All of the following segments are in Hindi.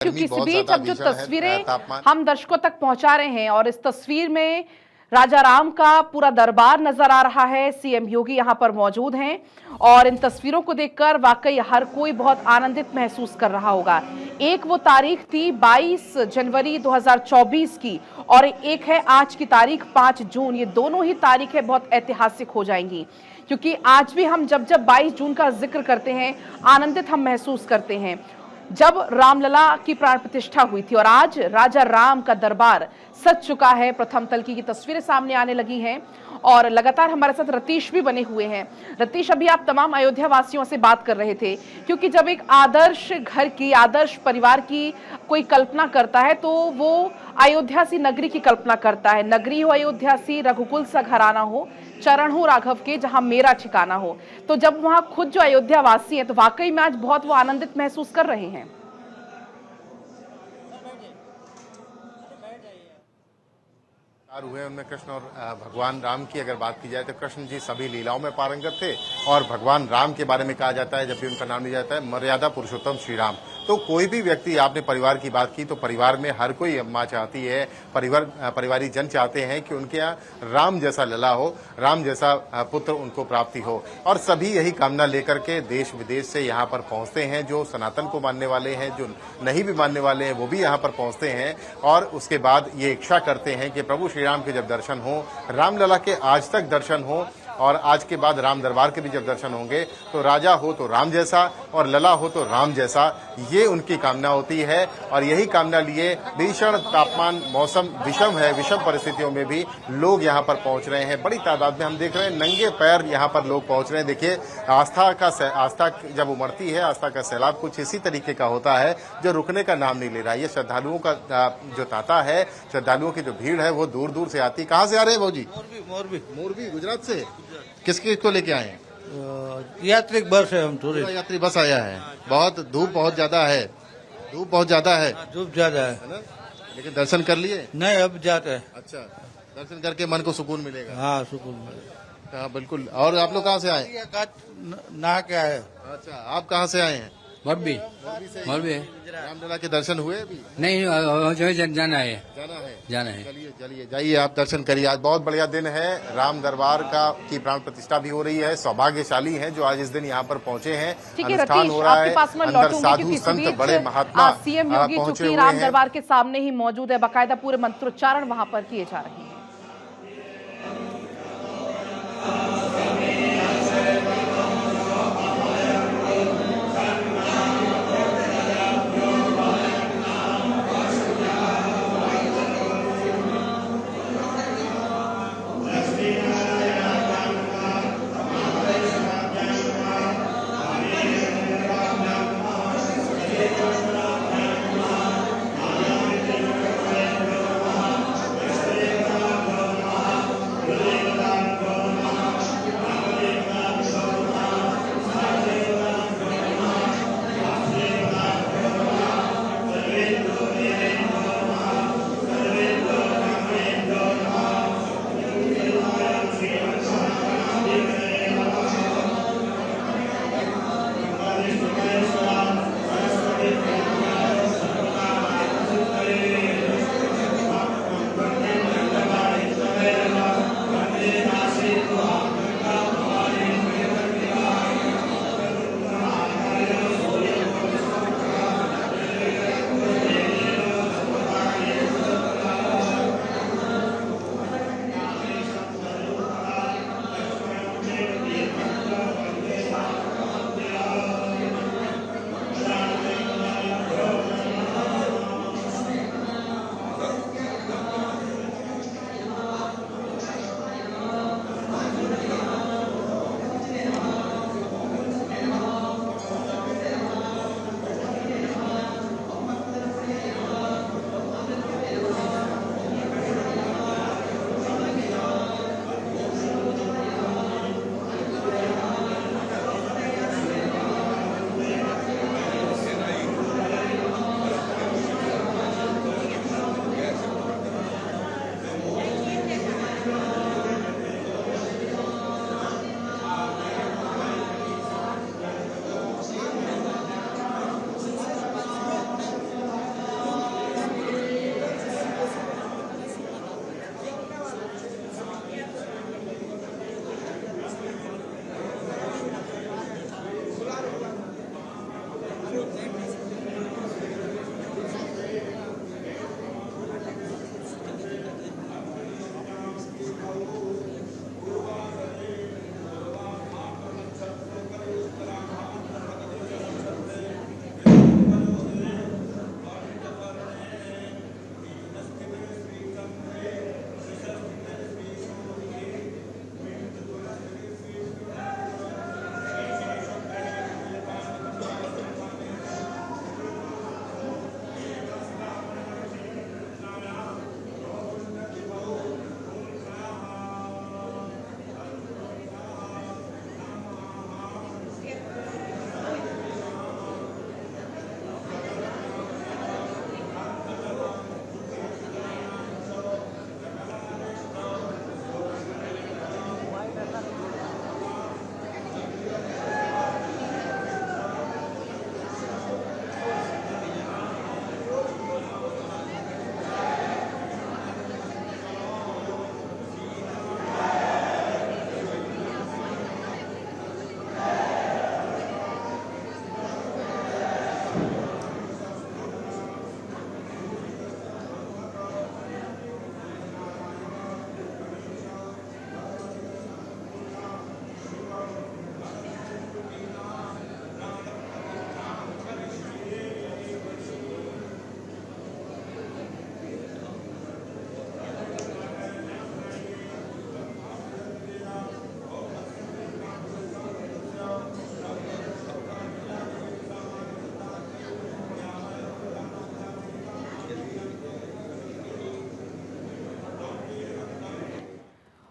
क्योंकि इस बीच अब जो तस्वीरें हम दर्शकों तक पहुंचा रहे हैं और इस तस्वीर में राजा राम का पूरा दरबार नजर आ रहा है। सीएम योगी यहां पर मौजूद हैं और इन तस्वीरों को देखकर वाकई हर कोई बहुत आनंदित महसूस कर रहा होगा। एक वो तारीख थी 22 जनवरी 2024 की और एक है आज की तारीख 5 जून। ये दोनों ही तारीखें बहुत ऐतिहासिक हो जाएंगी क्योंकि आज भी हम जब 22 जून का जिक्र करते हैं आनंदित हम महसूस करते हैं जब रामलला की प्राण प्रतिष्ठा हुई थी और आज राजा राम का दरबार सज चुका है। प्रथम तलकी की तस्वीरें सामने आने लगी हैं और लगातार हमारे साथ रतीश भी बने हुए हैं। रतीश, अभी आप तमाम अयोध्या वासियों से बात कर रहे थे क्योंकि जब एक आदर्श घर की, आदर्श परिवार की कोई कल्पना करता है तो वो अयोध्या सी नगरी की कल्पना करता है। नगरी हो अयोध्या सी, रघुकुल सा घराना हो, चरण हो राघव के जहां मेरा ठिकाना हो। तो जब वहां खुद जो अयोध्या वासी हैं तो वाकई में आज बहुत वो आनंदित महसूस कर रहे हैं। हुए उनमें कृष्ण और भगवान राम की अगर बात की जाए तो कृष्ण जी सभी लीलाओं में पारंगत थे और भगवान राम के बारे में कहा जाता है, जब भी उनका नाम लिया जाता है, मर्यादा पुरुषोत्तम श्री राम। तो कोई भी व्यक्ति, आपने परिवार की बात की, तो परिवार में हर कोई माँ चाहती है, परिवारी जन चाहते हैं कि उनके यहाँ राम जैसा लला हो, राम जैसा पुत्र उनको प्राप्ति हो और सभी यही कामना लेकर के देश विदेश से यहाँ पर पहुंचते हैं। जो सनातन को मानने वाले हैं, जो नहीं भी मानने वाले हैं, वो भी यहाँ पर पहुंचते हैं और उसके बाद ये इच्छा करते हैं कि प्रभु श्री राम के जब दर्शन हो, रामलला के आज तक दर्शन हो और आज के बाद राम दरबार के भी जब दर्शन होंगे तो राजा हो तो राम जैसा और लला हो तो राम जैसा, ये उनकी कामना होती है। और यही कामना लिए भीषण तापमान, मौसम विषम है, विषम परिस्थितियों में भी लोग यहाँ पर पहुंच रहे हैं। बड़ी तादाद में हम देख रहे हैं, नंगे पैर यहाँ पर लोग पहुंच रहे हैं। देखिए, आस्था जब उमड़ती है, आस्था का सैलाब कुछ इसी तरीके का होता है जो रुकने का नाम नहीं ले रहा है। ये श्रद्धालुओं का जो तांता है, श्रद्धालुओं की जो भीड़ है वो दूर दूर से आती। कहाँ से आ रहे हैं भाजी? मोरबी गुजरात से। किसको लेके आए हैं? यात्री बस है, हम थोड़ी यात्री बस आया है। बहुत धूप बहुत ज्यादा है, धूप ज्यादा है ना? लेकिन दर्शन कर लिए? नहीं, अब जाते हैं। अच्छा, दर्शन करके मन को सुकून मिलेगा। हाँ, सुकून मिलेगा। हाँ बिल्कुल। और आप लोग कहाँ से आए? नहा के आए। अच्छा, आप कहाँ से आए हैं? मोरबी। रामलला के दर्शन हुए अभी? नहीं, जाना है। चलिए जाइए, आप दर्शन करिए। आज बहुत बढ़िया दिन है, राम दरबार की प्राण प्रतिष्ठा भी हो रही है। सौभाग्यशाली हैं जो आज इस दिन यहाँ पर पहुँचे हैं। अनुष्ठान हो रहा है, अंदर साधु संत बड़े महात्मा सीएम योगी चूंकि राम दरबार के सामने ही मौजूद है, बाकायदा पूरे मंत्रोच्चारण वहां पर किए जा रहे हैं।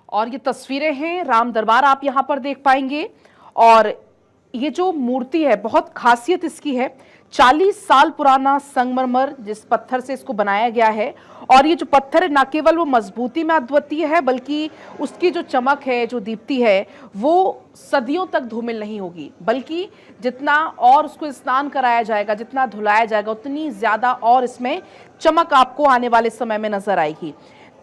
और ये तस्वीरें हैं राम दरबार आप यहां पर देख पाएंगे। और ये जो मूर्ति है बहुत खासियत इसकी है, 40 साल पुराना संगमरमर जिस पत्थर से इसको बनाया गया है। और ये जो पत्थर है ना केवल वो मजबूती में अद्वितीय है बल्कि उसकी जो चमक है, जो दीप्ति है, वो सदियों तक धूमिल नहीं होगी, बल्कि जितना और उसको स्नान कराया जाएगा, जितना धुलाया जाएगा, उतनी ज्यादा और इसमें चमक आपको आने वाले समय में नजर आएगी।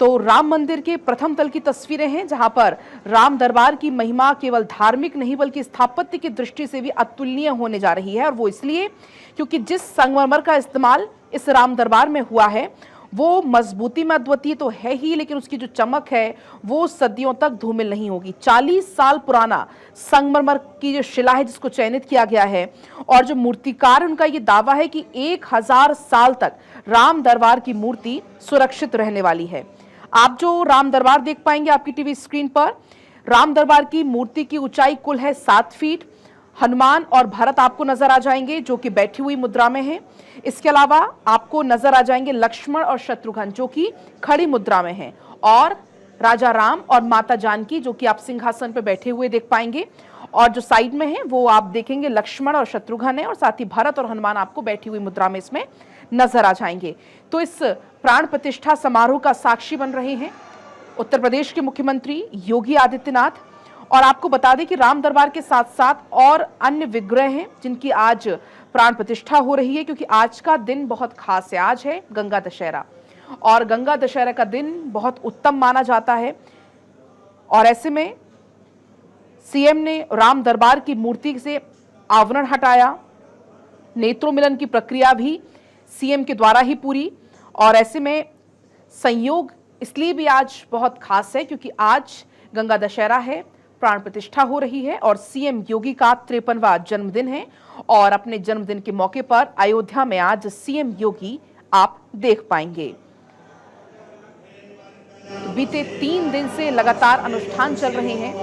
तो राम मंदिर के प्रथम तल की तस्वीरें हैं जहां पर राम दरबार की महिमा केवल धार्मिक नहीं बल्कि स्थापत्य की दृष्टि से भी अतुलनीय होने जा रही है। और वो इसलिए क्योंकि जिस संगमरमर का इस्तेमाल इस राम दरबार में हुआ है वो मजबूती में अद्वितीय तो है ही, लेकिन उसकी जो चमक है वो सदियों तक धूमिल नहीं होगी। 40 साल पुराना संगमरमर की जो शिला है जिसको चयनित किया गया है, और जो मूर्तिकार उनका ये दावा है कि 1000 साल तक राम दरबार की मूर्ति सुरक्षित रहने वाली है। आप जो राम दरबार देख पाएंगे आपकी टीवी स्क्रीन पर, राम दरबार की मूर्ति की ऊंचाई कुल है 7 फीट। हनुमान और भरत आपको नजर आ जाएंगे जो कि बैठी हुई मुद्रा में हैं। इसके अलावा आपको नजर आ जाएंगे लक्ष्मण और शत्रुघ्न जो कि खड़ी मुद्रा में हैं, और राजा राम और माता जानकी जो कि आप सिंहासन पर बैठे हुए देख पाएंगे। और जो साइड में है वो आप देखेंगे लक्ष्मण और शत्रुघ्न है, और साथ ही भरत और हनुमान आपको बैठी हुई मुद्रा में इसमें नजर आ जाएंगे। तो इस प्राण प्रतिष्ठा समारोह का साक्षी बन रहे हैं उत्तर प्रदेश के मुख्यमंत्री योगी आदित्यनाथ। और आपको बता दें कि राम दरबार के साथ साथ और अन्य विग्रह हैं जिनकी आज प्राण प्रतिष्ठा हो रही है, क्योंकि आज का दिन बहुत खास है। आज है गंगा दशहरा, और गंगा दशहरा का दिन बहुत उत्तम माना जाता है। और ऐसे में सीएम ने राम दरबार की मूर्ति से आवरण हटाया, नेत्रों मिलन की प्रक्रिया भी सीएम के द्वारा ही पूरी। और ऐसे में संयोग इसलिए भी आज बहुत खास है क्योंकि आज गंगा दशहरा है, प्राण प्रतिष्ठा हो रही है और सीएम योगी का 53वां जन्मदिन है। और अपने जन्मदिन के मौके पर अयोध्या में आज सीएम योगी आप देख पाएंगे। तो बीते 3 दिन से लगातार अनुष्ठान चल रहे हैं।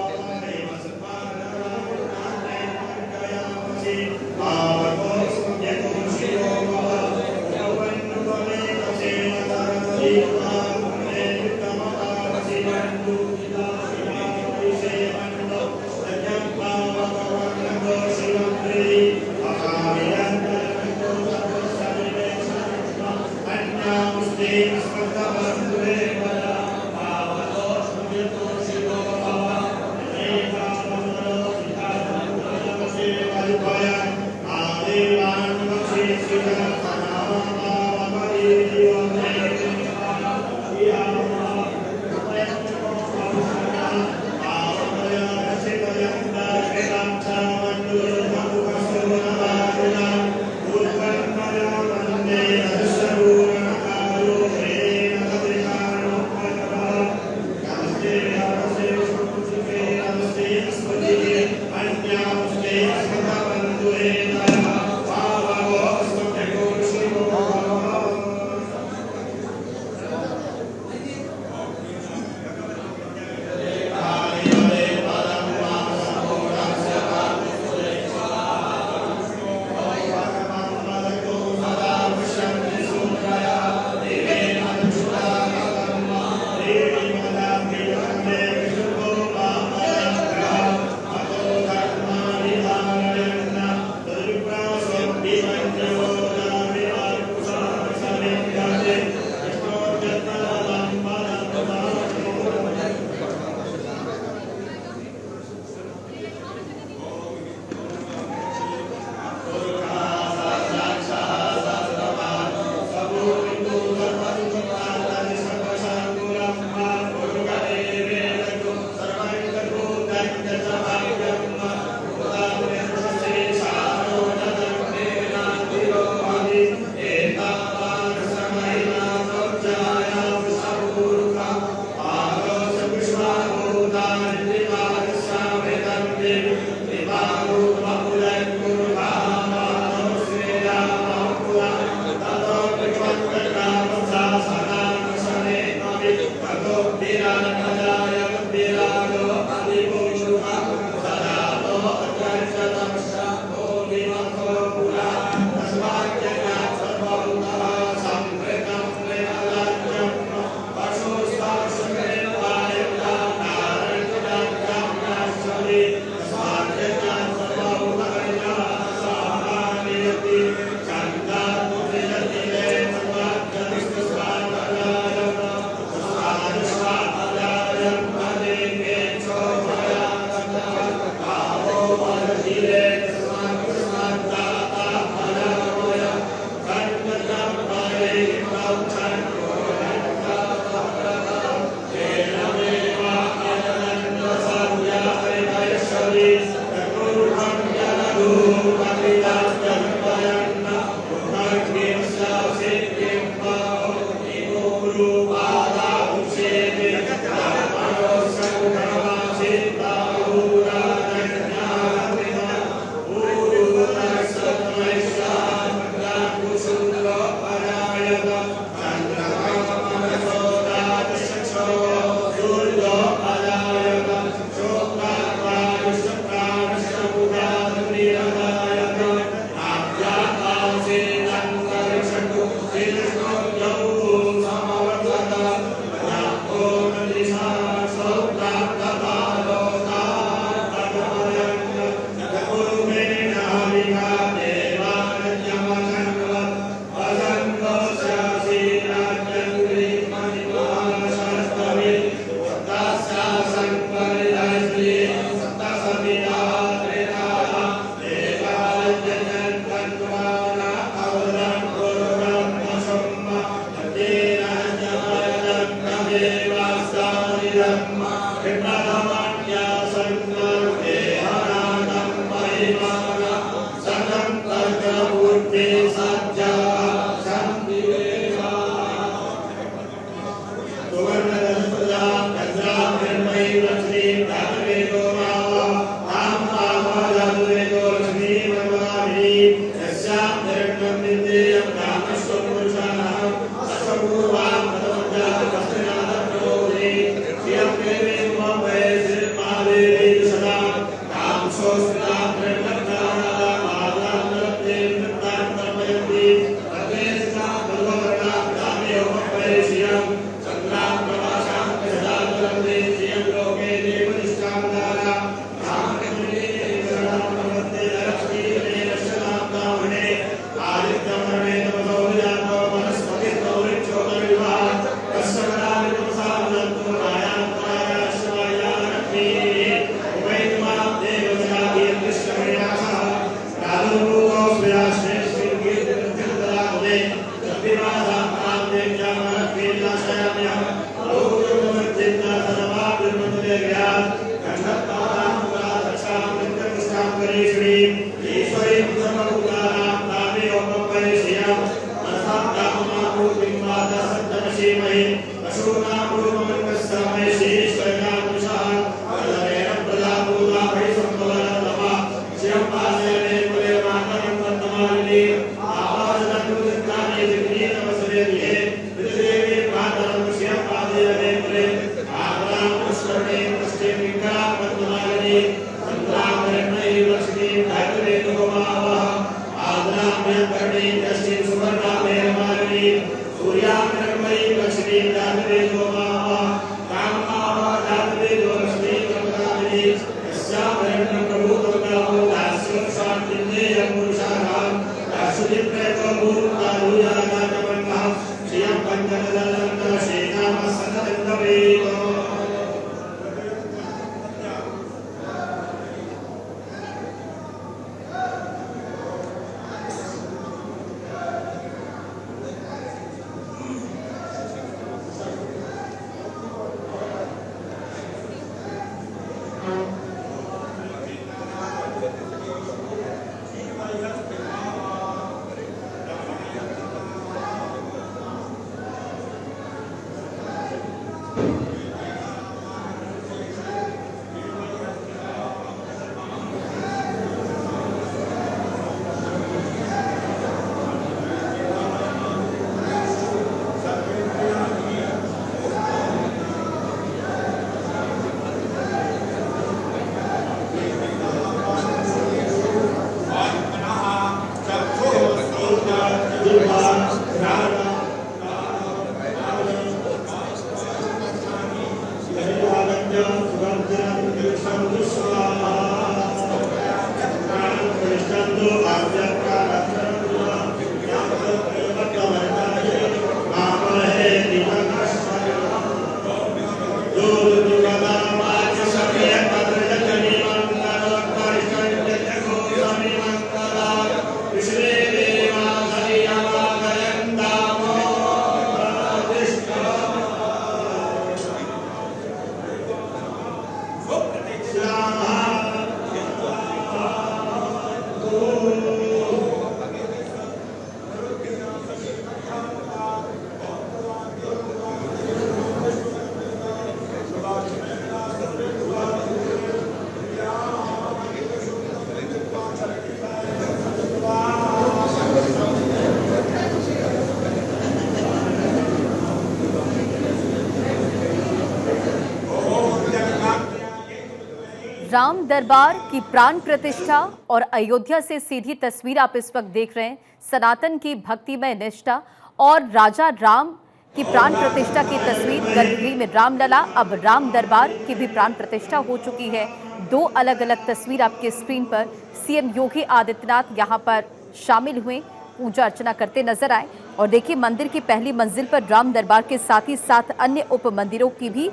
राम दरबार की प्राण प्रतिष्ठा और अयोध्या से सीधी तस्वीर आप इस वक्त देख रहे हैं। सनातन की भक्तिमय निष्ठा और राजा राम की प्राण प्रतिष्ठा की तस्वीर। गर्भगृह में रामलला, अब राम दरबार की भी प्राण प्रतिष्ठा हो चुकी है। दो अलग अलग तस्वीर आपके स्क्रीन पर। सीएम योगी आदित्यनाथ यहां पर शामिल हुए, पूजा अर्चना करते नजर आए। और देखिए, मंदिर की पहली मंजिल पर राम दरबार के साथ ही साथ अन्य उप मंदिरों की भी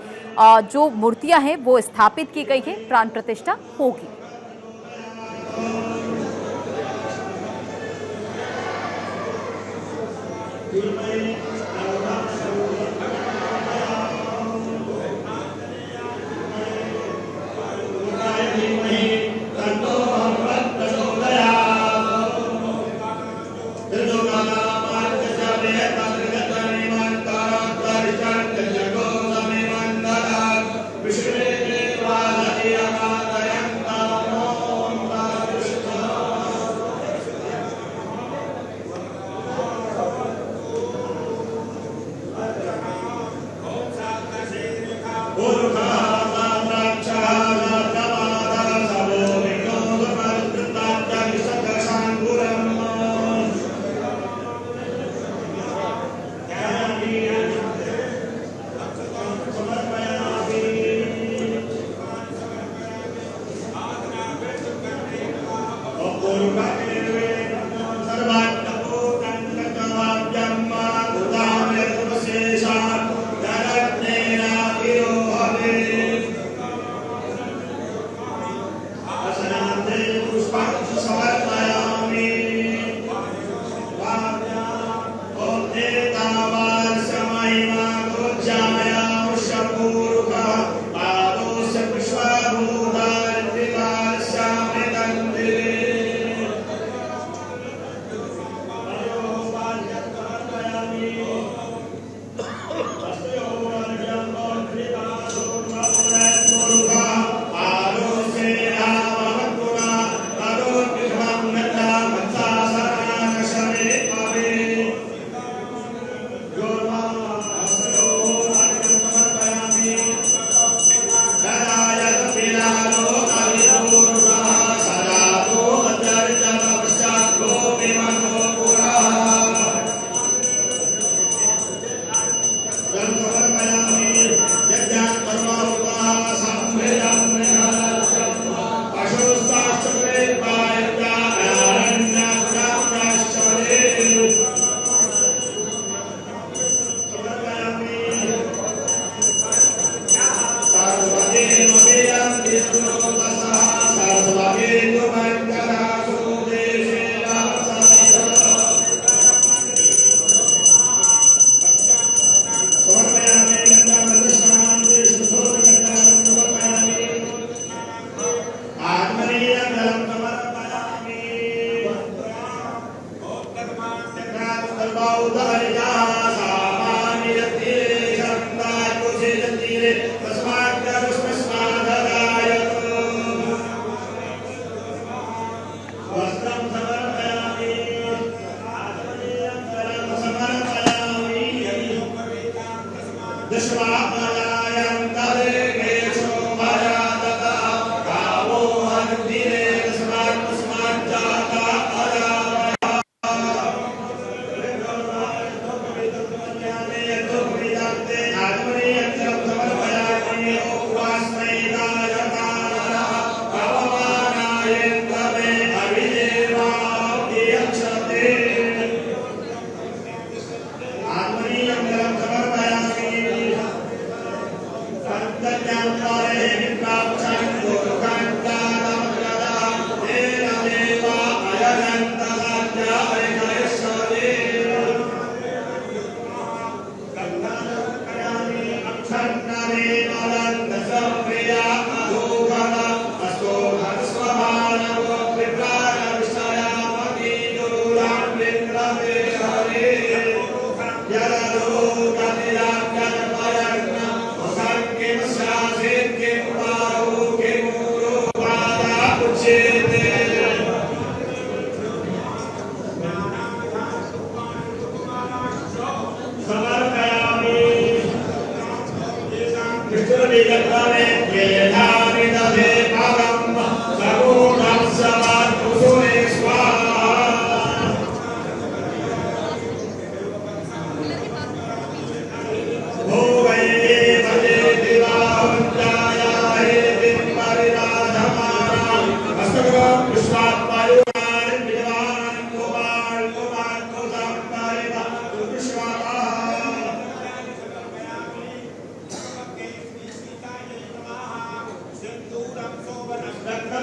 जो मूर्तियां हैं वो स्थापित की गई है। प्राण प्रतिष्ठा होगी।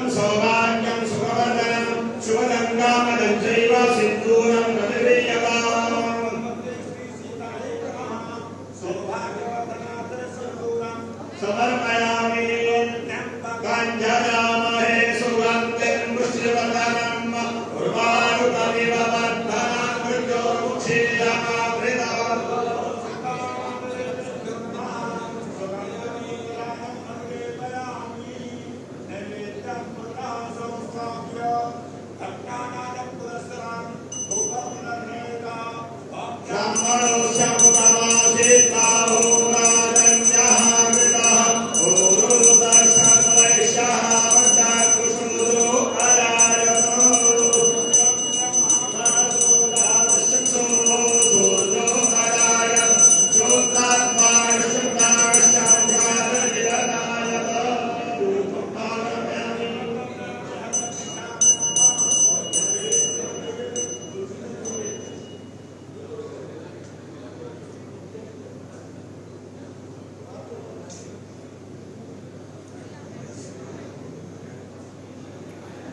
सौभाग्यं सुखवर्धनं शुभगंगामदं चैव सिन्दूरं गतिर्यवाम् समर्पयामि काञ्चनामहे सुगन्धिं पुष्यवर्धनम् उर्वारुकमिव वर्धनं मृत्योर्मुक्षीयमावृतम्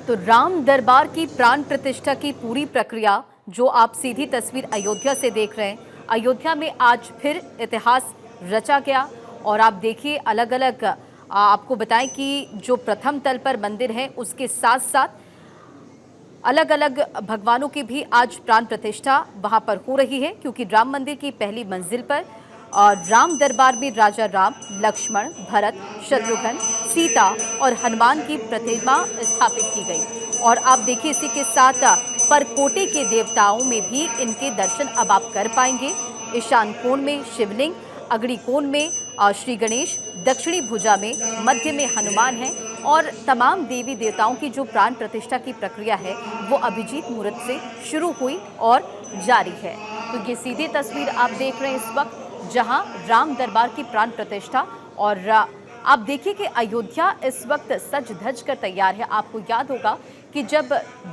तो राम दरबार की प्राण प्रतिष्ठा की पूरी प्रक्रिया जो आप सीधी तस्वीर अयोध्या से देख रहे हैं, अयोध्या में आज फिर इतिहास रचा गया। और आप देखिए अलग अलग आपको बताएं कि जो प्रथम तल पर मंदिर है उसके साथ साथ अलग अलग भगवानों की भी आज प्राण प्रतिष्ठा वहां पर हो रही है, क्योंकि राम मंदिर की पहली मंजिल पर राम दरबार में राजा राम, लक्ष्मण, भरत, शत्रुघ्न, सीता और हनुमान की प्रतिमा स्थापित की गई। और आप देखिए इसी के साथ परकोटे के देवताओं में भी इनके दर्शन अब आप कर पाएंगे। ईशान कोण में शिवलिंग, अग्नि कोण में श्री गणेश, दक्षिणी भुजा में, मध्य में हनुमान है और तमाम देवी देवताओं की जो प्राण प्रतिष्ठा की प्रक्रिया है वो अभिजीत मुहूर्त से शुरू हुई और जारी है। तो ये सीधी तस्वीर आप देख रहे हैं इस वक्त जहां राम दरबार की प्राण प्रतिष्ठा। और आप देखिए कि अयोध्या इस वक्त सज धज कर तैयार है। आपको याद होगा कि जब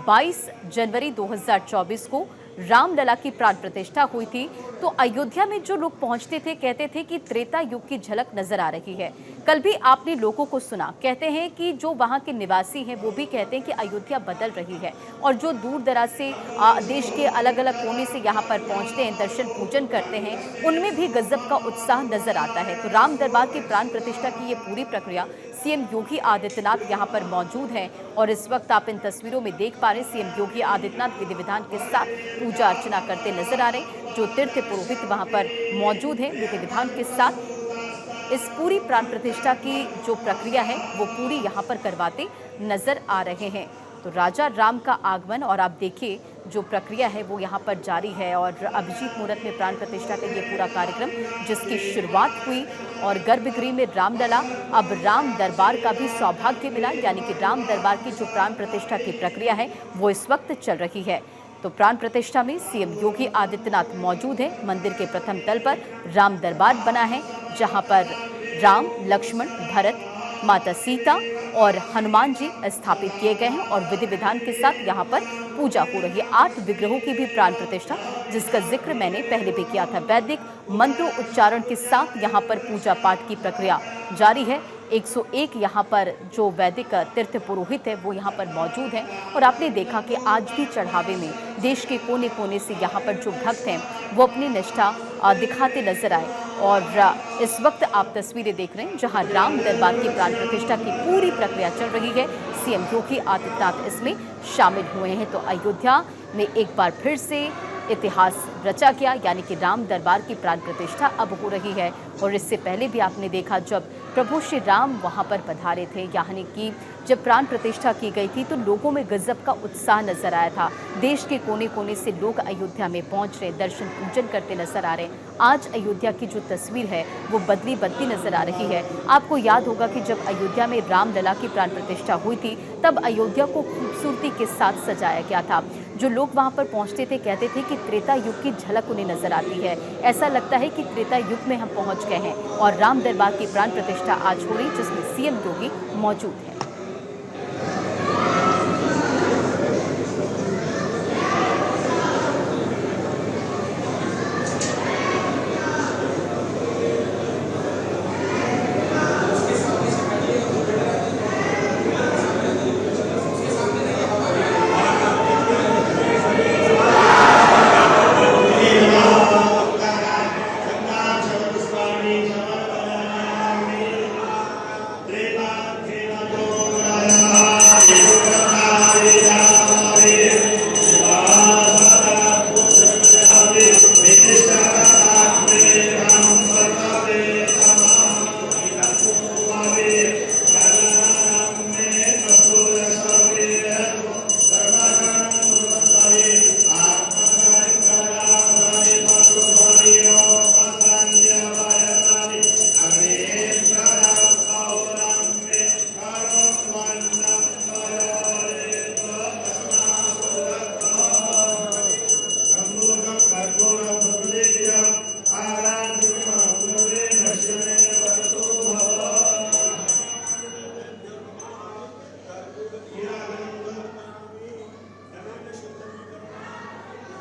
22 जनवरी 2024 को रामलला की प्राण प्रतिष्ठा हुई थी तो अयोध्या में जो लोग पहुंचते थे कहते थे कि त्रेता युग की झलक नजर आ रही है। कल भी आपने लोगों को सुना, कहते हैं कि जो वहां के निवासी हैं वो भी कहते हैं कि अयोध्या बदल रही है। और जो दूर दराज से देश के अलग अलग कोने से यहाँ पर पहुंचते हैं, दर्शन पूजन करते हैं, उनमें भी गजब का उत्साह नजर आता है। तो राम दरबार की प्राण प्रतिष्ठा की ये पूरी प्रक्रिया सीएम योगी आदित्यनाथ यहाँ पर मौजूद हैं और इस वक्त आप इन तस्वीरों में देख पा रहे हैं सीएम योगी आदित्यनाथ विधि विधान के साथ पूजा अर्चना करते नजर आ रहे हैं। जो तीर्थ पुरोहित वहां पर मौजूद हैं विधि विधान के साथ इस पूरी प्राण प्रतिष्ठा की जो प्रक्रिया है वो पूरी यहाँ पर करवाते नजर आ रहे हैं। तो राजा राम का आगमन और आप देखिए जो प्रक्रिया है वो यहाँ पर जारी है और अभिजीत मुहूर्त में प्राण प्रतिष्ठा का ये पूरा कार्यक्रम जिसकी शुरुआत हुई और गर्भगृह में रामलला, अब राम दरबार का भी सौभाग्य मिला, यानी कि राम दरबार की जो प्राण प्रतिष्ठा की प्रक्रिया है वो इस वक्त चल रही है। तो प्राण प्रतिष्ठा में सीएम योगी आदित्यनाथ मौजूद हैं। मंदिर के प्रथम तल पर राम दरबार बना है जहां पर राम, लक्ष्मण, भरत, माता सीता और हनुमान जी स्थापित किए गए हैं और विधि विधान के साथ यहाँ पर पूजा हो रही है। 8 विग्रहों की भी प्राण प्रतिष्ठा जिसका जिक्र मैंने पहले भी किया था। वैदिक मंत्रों उच्चारण के साथ यहाँ पर पूजा पाठ की प्रक्रिया जारी है। 101 यहाँ पर जो वैदिक तीर्थ पुरोहित है वो यहाँ पर मौजूद हैं और आपने देखा कि आज भी चढ़ावे में देश के कोने कोने से यहाँ पर जो भक्त हैं वो अपनी निष्ठा दिखाते नजर आए। और इस वक्त आप तस्वीरें देख रहे हैं जहाँ राम दरबार की प्राण प्रतिष्ठा की पूरी प्रक्रिया चल रही है। सीएम योगी आदित्यनाथ इसमें शामिल हुए हैं। तो अयोध्या में एक बार फिर से इतिहास रचा गया, यानी कि राम दरबार की प्राण प्रतिष्ठा अब हो रही है। और इससे पहले भी आपने देखा जब प्रभु श्री राम वहां पर पधारे थे। यानी कि जब प्राण प्रतिष्ठा की गई थी तो लोगों में गजब का उत्साह नजर आया था। देश के कोने कोने से लोग अयोध्या में पहुंच रहे, दर्शन पूजन करते नजर आ रहे। आज अयोध्या की जो तस्वीर है वो बदली बदली नजर आ रही है। आपको याद होगा कि जब अयोध्या में रामलला की प्राण प्रतिष्ठा हुई थी तब अयोध्या को खूबसूरती के साथ सजाया गया था। जो लोग वहां पर पहुंचते थे कहते थे कि त्रेता युग की झलक उन्हें नजर आती है। ऐसा लगता है कि त्रेता युग में हम पहुंच गए हैं और राम दरबार की प्राण प्रतिष्ठा आज हो रही, जिसमें सीएम योगी मौजूद है।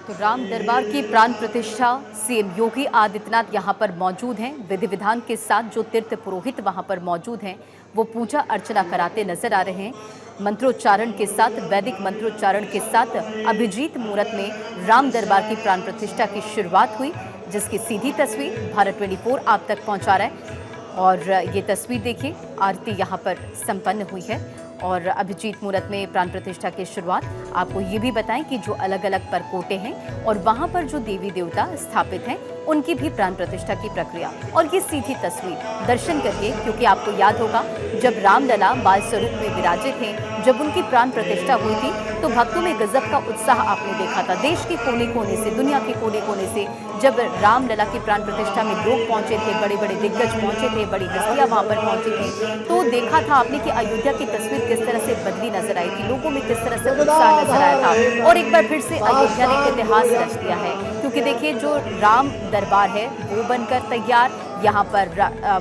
तो राम दरबार की प्राण प्रतिष्ठा, सीएम योगी आदित्यनाथ यहाँ पर मौजूद हैं। विधि विधान के साथ जो तीर्थ पुरोहित वहाँ पर मौजूद हैं वो पूजा अर्चना कराते नजर आ रहे हैं। मंत्रोच्चारण के साथ, वैदिक मंत्रोच्चारण के साथ अभिजीत मुहूर्त में राम दरबार की प्राण प्रतिष्ठा की शुरुआत हुई, जिसकी सीधी तस्वीर भारत 24 आप तक पहुँचा रहा है। और ये तस्वीर देखिए, आरती यहाँ पर संपन्न हुई है और अभिजीत मुहूर्त में प्राण प्रतिष्ठा की शुरुआत। आपको ये भी बताएं कि जो अलग अलग परकोटे हैं और वहाँ पर जो देवी देवता स्थापित हैं उनकी भी प्राण प्रतिष्ठा की प्रक्रिया। और ये सीधी तस्वीर दर्शन करके, क्योंकि आपको याद होगा जब रामलला बाल स्वरूप में विराजे थे, जब उनकी प्राण प्रतिष्ठा हुई थी तो भक्तों में गजब का उत्साह आपने देखा था। देश के कोने कोने से, दुनिया के कोने कोने से जब रामलला की प्राण प्रतिष्ठा में लोग पहुंचे थे, बड़े बड़े दिग्गज पहुंचे थे, बड़ी हस्तियां वहां पर पहुंची थी, तो देखा था आपने कि अयोध्या की तस्वीर किस तरह से बदली नजर आई थी, लोगों में किस तरह से उत्साह नजर आया था। और एक बार फिर से अयोध्या ने इतिहास रच दिया है, क्योंकि देखिए जो राम दरबार है वो बनकर तैयार, यहाँ पर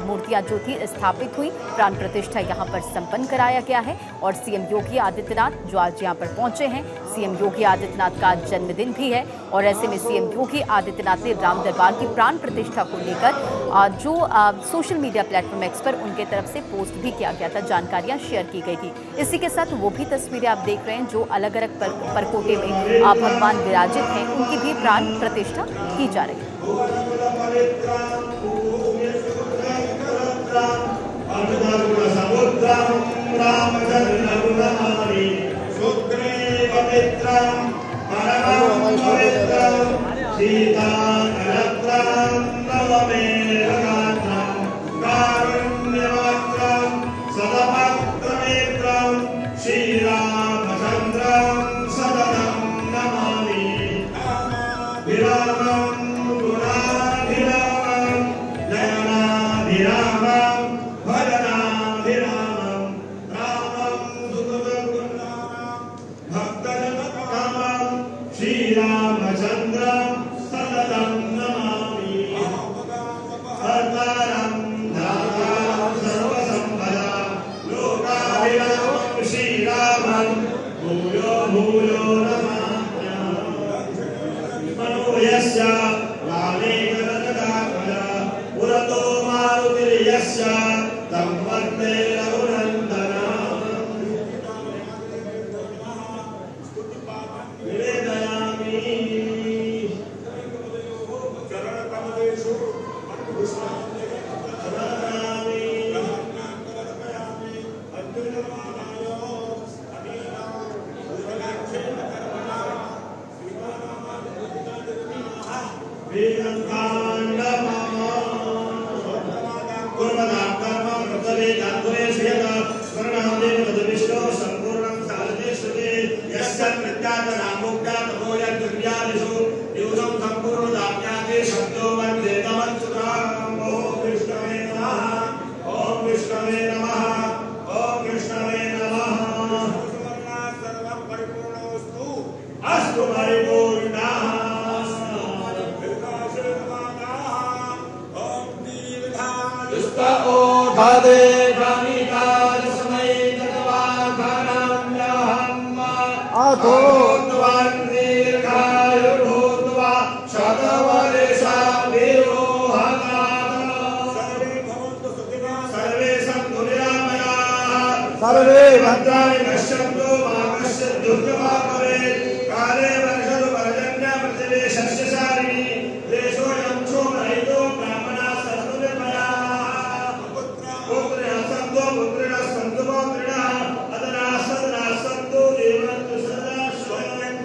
मूर्तियां जो थी स्थापित हुई, प्राण प्रतिष्ठा यहाँ पर संपन्न कराया गया है। और सीएम योगी आदित्यनाथ जो आज यहाँ पर पहुंचे हैं, सीएम योगी आदित्यनाथ का जन्मदिन भी है और ऐसे में सीएम योगी आदित्यनाथ ने राम दरबार की प्राण प्रतिष्ठा को लेकर जो सोशल मीडिया प्लेटफॉर्म एक्स पर उनके तरफ से पोस्ट भी किया गया था, जानकारियां शेयर की गई थी। इसी के साथ वो भी तस्वीरें आप देख रहे हैं जो अलग अलग परकोटे में भगवान विराजित हैं, उनकी भी प्राण प्रतिष्ठा की जा रही है। Kurbanaka ओषधे भ्रमिकाजस्मै तद्वाघनम्यहम् अथोत्वन् दीर्घायुर्भूत्वा शतवर्षं विरोहणात् सर्वे सन्तु निरामयाः सर्वे भद्राणि पश्यन्तु मा कश्चित् दुर्गमः भवेत् काले वर्षतु पर्जन्य पृथिवी सस्यशालिनी देशोऽयं क्षोभरहितो ब्राह्मणाः सन्तु निर्भयाः पुत्रिणः सन्तु पुत्रिणः सन्तु पौत्रिणः अदनाः सदनाः सन्तु जीवन्तु सदा स्वयं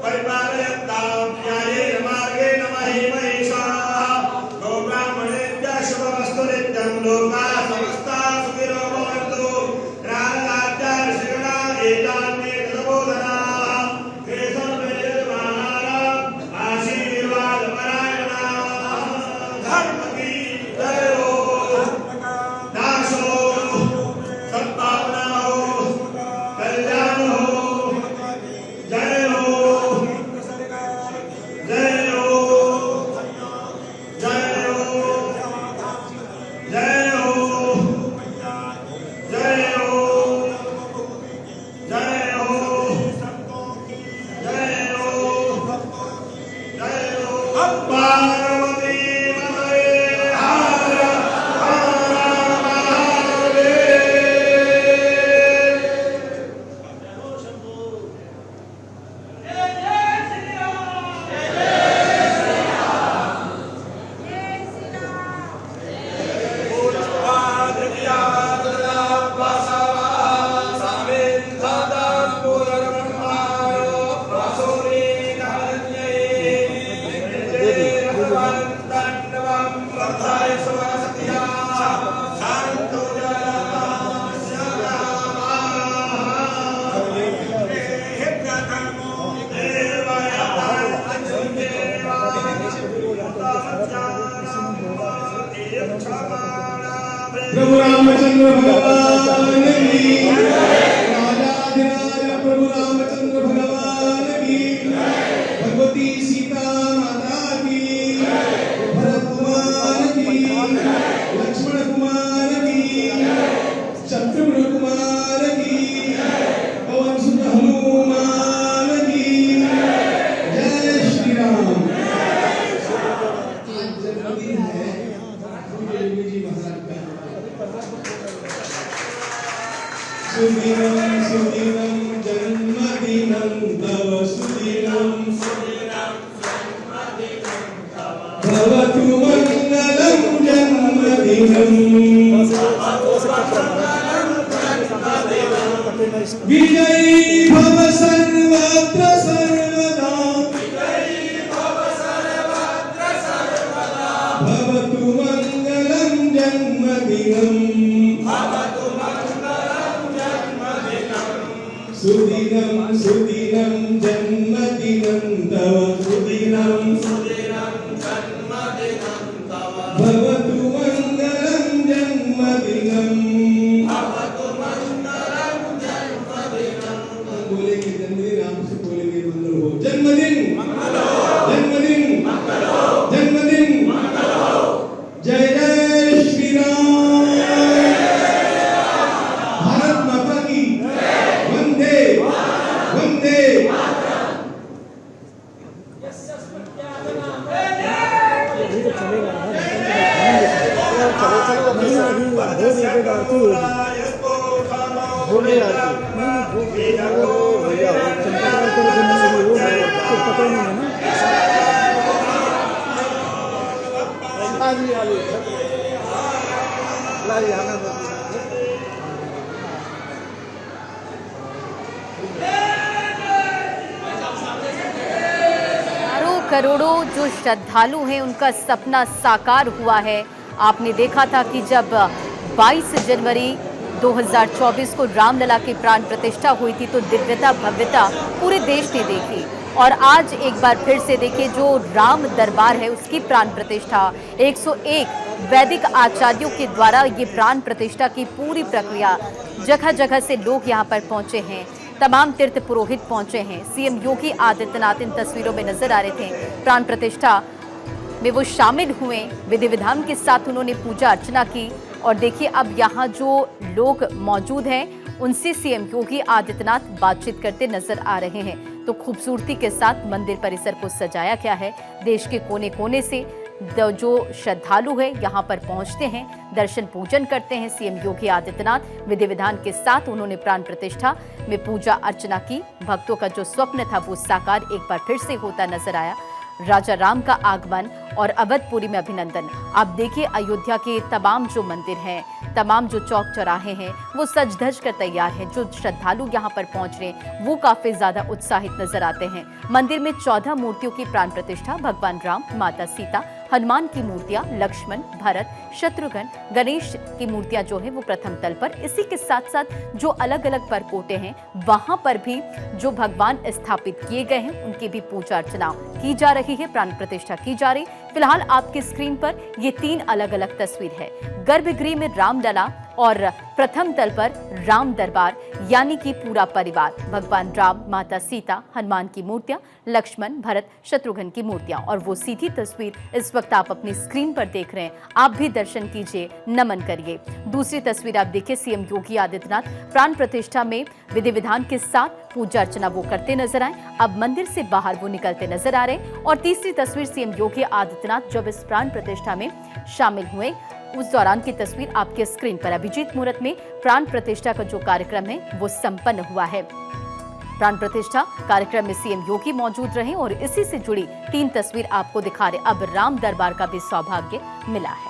परिपालयन्तां न्यायेन मार्गेण महिमहेशाः गोब्राह्मणेभ्यः शुभमस्तु नित्यं लोकाः समस्ताः सुखिनो भवन्तु ज्ञानदात्यार्षिगणाः एतान्ये तदबोधनाः ते सर्वे निर्माणाः आशीर्वादपरायणाः धर्म की जय हो नाशो सद्भावना हो कल्याण हो जय हो जय हो जय हो जय हो जय हो जय हो जय हो जय हो पार्वती मते हर हर प्रभु रामचंद्र भगवान की राजाधिराज प्रभु रामचंद्र भगवान की भगवती सीता माता की भरत कुमार की लक्ष्मण कुमार की शत्रुघ्न कुमार की पवन सुत हनुमान की जय श्री राम। जन्मदिन है जी महाराज का। सुदिनं सुदिनं जन्मदिनं तव सुदिनं भवतु मङ्गलं जन्मदिनं विजयी भव सर्वत्र सर्वदा भवतु मङ्गलं जन्मदिनं सुदिनं सुदिनं जन्मदिनं तव सुदिनं भवतु मङ्गलं जन्मदिनं बोलेंगे जन्मदिन राम से बोलेंगे मंगल हो जन्मदिन जन्मदिन जन्मदिन जय जय श्री राम भारत माता की वंदे वंदे करोड़ों जो श्रद्धालु हैं उनका सपना साकार हुआ है। आपने देखा था कि जब 22 जनवरी 2024 को रामलला की प्राण प्रतिष्ठा हुई थी तो दिव्यता भव्यता पूरे देश ने देखी और आज एक बार फिर से देखिए जो राम दरबार है उसकी प्राण प्रतिष्ठा 101 वैदिक आचार्यों के द्वारा ये प्राण प्रतिष्ठा की पूरी प्रक्रिया जगह जगह से लोग यहाँ पर पहुंचे हैं, तमाम तीर्थ पुरोहित पहुंचे हैं। सीएम योगी आदित्यनाथ इन तस्वीरों में नजर आ रहे थे। प्राण प्रतिष्ठा में वो शामिल हुए। विधि विधान के साथ उन्होंने पूजा अर्चना की। और देखिए अब यहाँ जो लोग मौजूद हैं उनसे सीएम योगी आदित्यनाथ बातचीत करते नजर आ रहे हैं। तो खूबसूरती के साथ मंदिर परिसर को सजाया गया है। देश के कोने कोने से जो श्रद्धालु है यहाँ पर पहुंचते हैं, दर्शन पूजन करते हैं। सीएम योगी आदित्यनाथ विधि विधान के साथ उन्होंने प्राण प्रतिष्ठा में पूजा अर्चना की। भक्तों का जो स्वप्न था वो साकार एक बार फिर से होता नजर आया। राजा राम का आगमन और अवधपुरी में अभिनंदन। आप देखिए अयोध्या के तमाम जो मंदिर हैं, तमाम जो चौक चौराहे हैं वो सज धज कर तैयार हैं। जो श्रद्धालु यहाँ पर पहुंच रहे हैं वो काफी ज्यादा उत्साहित नजर आते हैं। मंदिर में 14 मूर्तियों की प्राण प्रतिष्ठा, भगवान राम, माता सीता, हनुमान की मूर्तियां, लक्ष्मण, भरत, शत्रुघ्न, गणेश की मूर्तियां जो है वो प्रथम तल पर। इसी के साथ साथ जो अलग अलग परकोटे हैं वहां पर भी जो भगवान स्थापित किए गए हैं उनकी भी पूजा अर्चना की जा रही है, प्राण प्रतिष्ठा की जा रही। फिलहाल आपकी स्क्रीन पर ये 3 अलग अलग तस्वीर है। गर्भगृह में रामलला और प्रथम तल पर राम दरबार यानी कि पूरा परिवार, भगवान राम, माता सीता, हनुमान की मूर्तियां, लक्ष्मण, भरत, शत्रुघ्न की मूर्तियां। और वो सीधी तस्वीर इस वक्त आप अपनी स्क्रीन पर देख रहे हैं। आप भी दर्शन कीजिए, नमन करिए। दूसरी तस्वीर आप देखिए, सीएम योगी आदित्यनाथ प्राण प्रतिष्ठा में विधि विधान के साथ पूजा अर्चना वो करते नजर आए। अब मंदिर से बाहर वो निकलते नजर आ रहे। और तीसरी तस्वीर सीएम योगी आदित्यनाथ जब इस प्राण प्रतिष्ठा में शामिल हुए उस दौरान की तस्वीर आपके स्क्रीन पर। अभिजीत मुहूर्त में प्राण प्रतिष्ठा का जो कार्यक्रम है वो संपन्न हुआ है। प्राण प्रतिष्ठा कार्यक्रम में सीएम योगी मौजूद रहे और इसी से जुड़ी 3 तस्वीर आपको दिखा रहे। अब राम दरबार का भी सौभाग्य मिला है।